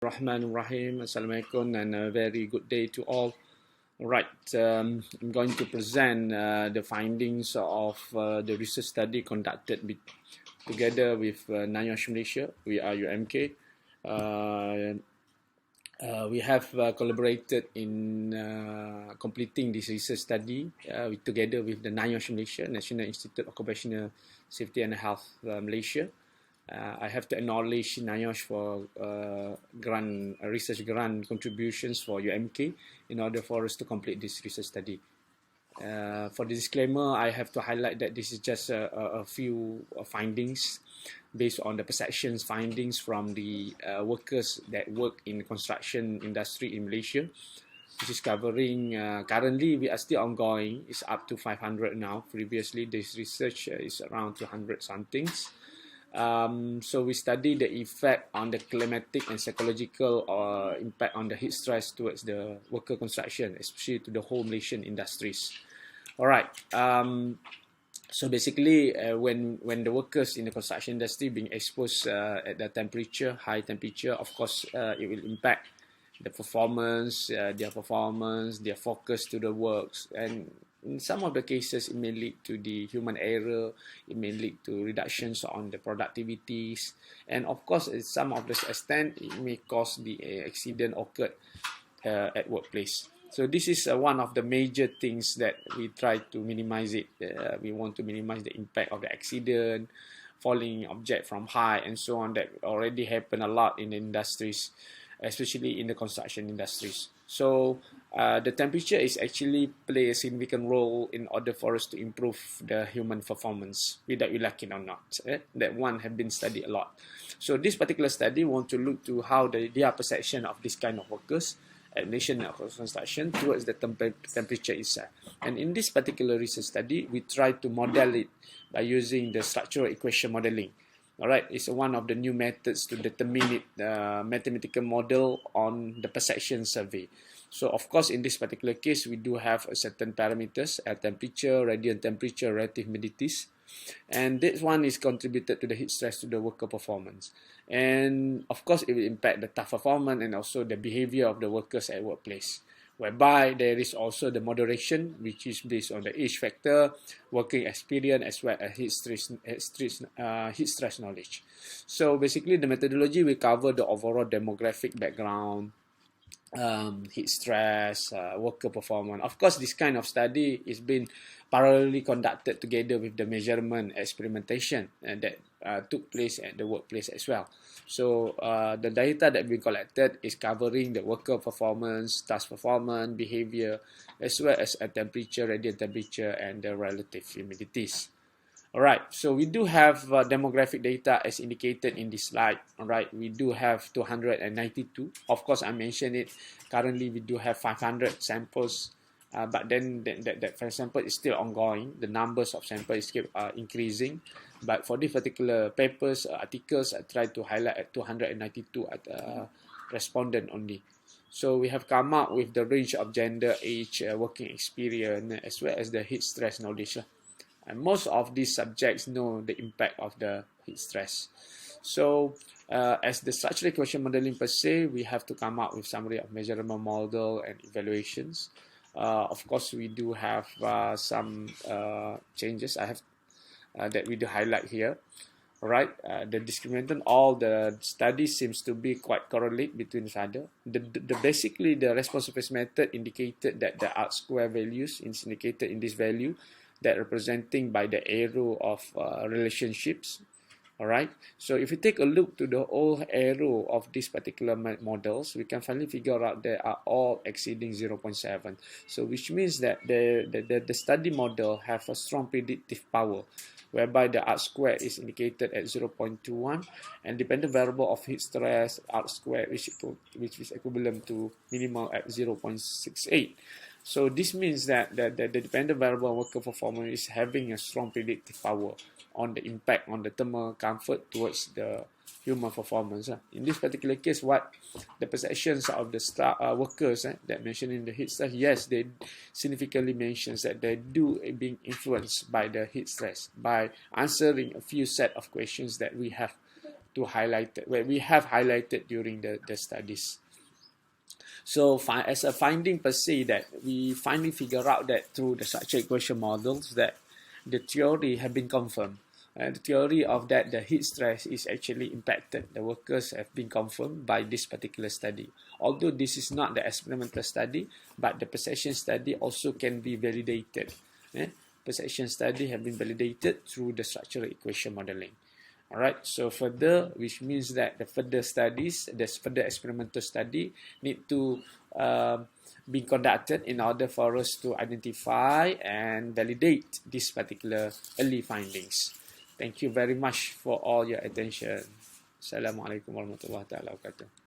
Bismillahirrahmanirrahim. Assalamualaikum and a very good day to all. Right, I'm going to present the findings of the research study conducted together with DOSH Malaysia. We are UMK. We have collaborated in completing this research study together with the DOSH Malaysia, National Institute of Occupational Safety and Health Malaysia. I have to acknowledge DOSH for research grant contributions for UMK in order for us to complete this research study. For the disclaimer, I have to highlight that this is just a few findings based on the perceptions findings from the workers that work in the construction industry in Malaysia. This is covering, currently we are still ongoing, it's up to 500 now. Previously this research is around 200 somethings. So we study the effect on the climatic and psychological impact on the heat stress towards the worker construction, especially to the whole Malaysian industries. Alright, so basically when the workers in the construction industry being exposed at the temperature, high temperature, of course it will impact the performance, their focus to the works, and in some of the cases, it may lead to the human error, it may lead to reductions on the productivities, and of course, at some of the extent, it may cause the accident occurred at workplace. So this is one of the major things that we try to minimize it. We want to minimize the impact of the accident, falling object from high, and so on, that already happen a lot in the industries, especially in the construction industries. So the temperature is actually play a significant role in order for us to improve the human performance, whether we like it or not. That one have been studied a lot. So this particular study want to look to how their perception of this kind of workers at national construction towards the temperature itself. And in this particular research study, we try to model it by using the structural equation modeling. Alright, it's one of the new methods to determine it, mathematical model on the perception survey. So of course, in this particular case, we do have a certain parameters, air temperature, radiant temperature, relative humidities. And this one is contributed to the heat stress to the worker performance. And of course, it will impact the tough performance and also the behavior of the workers at workplace, whereby there is also the moderation, which is based on the age factor, working experience, as well as heat stress knowledge. So basically, the methodology will cover the overall demographic background, heat stress, worker performance. Of course, this kind of study is being parallelly conducted together with the measurement experimentation that took place at the workplace as well. So the data that we collected is covering the worker performance, task performance, behavior, as well as a temperature, radiant temperature, and the relative humidities. Alright, so we do have demographic data as indicated in this slide. Alright, we do have 292. Of course, I mentioned it. Currently, we do have 500 samples, but then that sample is still ongoing. The numbers of samples is keep increasing. But for this particular papers, articles, I try to highlight at 292 respondent only. So we have come up with the range of gender, age, working experience, as well as the heat stress knowledge. And most of these subjects know the impact of the heat stress. So as the structural equation modeling per se, we have to come up with summary of measurement model and evaluations. Of course, we do have some changes I have that we do highlight here. Alright, the discriminant, all the studies seems to be quite correlate between each other. Basically, the responsiveness method indicated that the R-square values is indicated in this value, that representing by the arrow of relationships. Alright, so if you take a look to the whole arrow of these particular models, we can finally figure out they are all exceeding 0.7. So which means that the study model have a strong predictive power, whereby the R-square is indicated at 0.21, and dependent variable of heat stress R-square which is equivalent to minimal at 0.68. So this means that the dependent variable worker performance is having a strong predictive power on the impact on the thermal comfort towards the human performance. In this particular case, what the perceptions of the workers that mentioned in the heat stress, yes, they significantly mentions that they do being influenced by the heat stress by answering a few set of questions that we have to highlight, where we have highlighted during the studies. So as a finding per se, that we finally figure out that through the structure equation models that the theory have been confirmed. The theory of that the heat stress is actually impacted. The workers have been confirmed by this particular study. Although this is not the experimental study, but the perception study also can be validated. Perception study have been validated through the structural equation modeling. Alright, so further, which means that the further studies, the further experimental study need to be conducted in order for us to identify and validate this particular early findings. Thank you very much for all your attention. Assalamualaikum warahmatullahi wabarakatuh.